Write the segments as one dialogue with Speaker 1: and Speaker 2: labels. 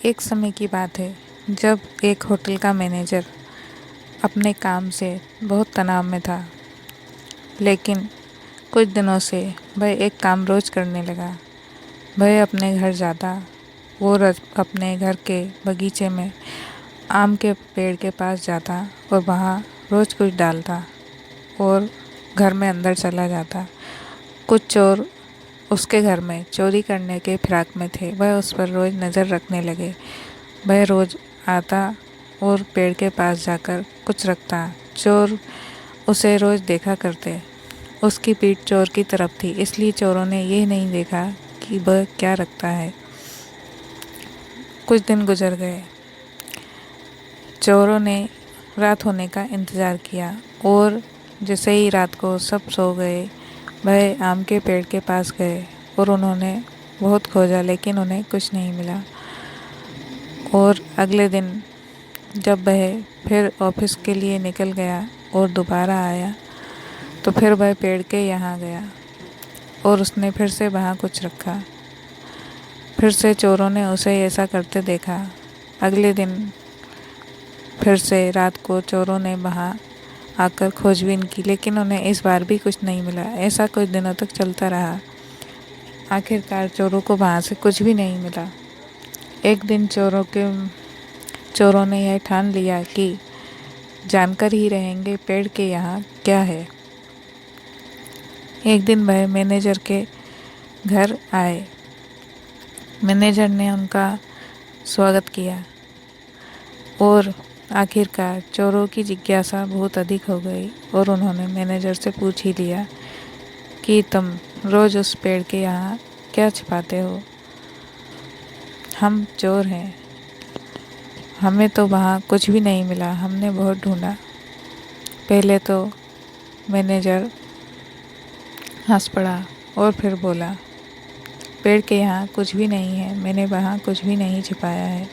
Speaker 1: एक समय की बात है जब एक होटल का मैनेजर अपने काम से बहुत तनाव में था। लेकिन कुछ दिनों से वह एक काम रोज़ करने लगा। वह अपने घर जाता, वो रोज़ अपने घर के बगीचे में आम के पेड़ के पास जाता और वहाँ रोज़ कुछ डालता और घर में अंदर चला जाता। कुछ चोर उसके घर में चोरी करने के फिराक में थे। वह उस पर रोज़ नज़र रखने लगे। वह रोज़ आता और पेड़ के पास जाकर कुछ रखता। चोर उसे रोज़ देखा करते। उसकी पीठ चोर की तरफ थी, इसलिए चोरों ने यह नहीं देखा कि वह क्या रखता है। कुछ दिन गुजर गए। चोरों ने रात होने का इंतज़ार किया और जैसे ही रात को सब सो गए, वह आम के पेड़ के पास गए और उन्होंने बहुत खोजा, लेकिन उन्हें कुछ नहीं मिला। और अगले दिन जब वह फिर ऑफिस के लिए निकल गया और दोबारा आया, तो फिर वह पेड़ के यहाँ गया और उसने फिर से वहाँ कुछ रखा। फिर से चोरों ने उसे ऐसा करते देखा। अगले दिन फिर से रात को चोरों ने वहाँ आकर खोजबीन की, लेकिन उन्हें इस बार भी कुछ नहीं मिला। ऐसा कुछ दिनों तक चलता रहा। आखिरकार चोरों को वहाँ से कुछ भी नहीं मिला। एक दिन चोरों ने यह ठान लिया कि जानकर ही रहेंगे पेड़ के यहाँ क्या है। एक दिन वह मैनेजर के घर आए। मैनेजर ने उनका स्वागत किया और आखिरकार चोरों की जिज्ञासा बहुत अधिक हो गई और उन्होंने मैनेजर से पूछ ही लिया कि तुम रोज़ उस पेड़ के यहाँ क्या छिपाते हो? हम चोर हैं, हमें तो वहाँ कुछ भी नहीं मिला, हमने बहुत ढूंढा। पहले तो मैनेजर हंस पड़ा और फिर बोला, पेड़ के यहाँ कुछ भी नहीं है, मैंने वहाँ कुछ भी नहीं छिपाया है।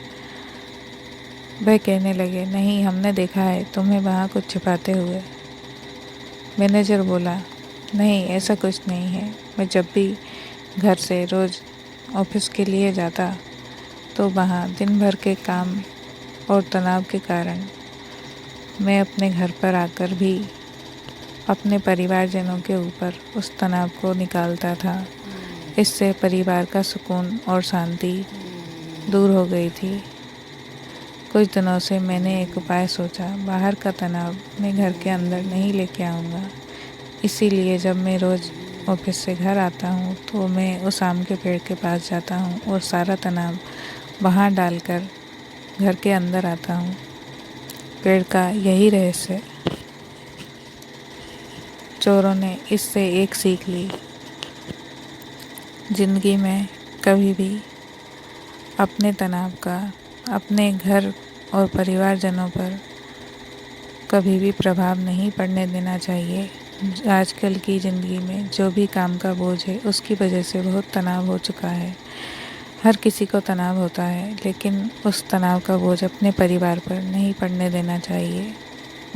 Speaker 1: वह कहने लगे, नहीं, हमने देखा है तुम्हें वहाँ कुछ छिपाते हुए। मैनेजर बोला, नहीं, ऐसा कुछ नहीं है। मैं जब भी घर से रोज़ ऑफिस के लिए जाता तो वहाँ दिन भर के काम और तनाव के कारण मैं अपने घर पर आकर भी अपने परिवारजनों के ऊपर उस तनाव को निकालता था। इससे परिवार का सुकून और शांति दूर हो गई थी। कुछ दिनों से मैंने एक उपाय सोचा, बाहर का तनाव मैं घर के अंदर नहीं लेके आऊँगा। इसीलिए जब मैं रोज़ ऑफिस से घर आता हूँ तो मैं उस आम के पेड़ के पास जाता हूँ और सारा तनाव वहाँ डालकर घर के अंदर आता हूँ। पेड़ का यही रहस्य। चोरों ने इससे एक सीख ली, ज़िंदगी में कभी भी अपने तनाव का अपने घर और परिवारजनों पर कभी भी प्रभाव नहीं पड़ने देना चाहिए। आजकल की ज़िंदगी में जो भी काम का बोझ है, उसकी वजह से बहुत तनाव हो चुका है। हर किसी को तनाव होता है, लेकिन उस तनाव का बोझ अपने परिवार पर नहीं पड़ने देना चाहिए।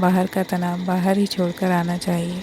Speaker 1: बाहर का तनाव बाहर ही छोड़कर आना चाहिए।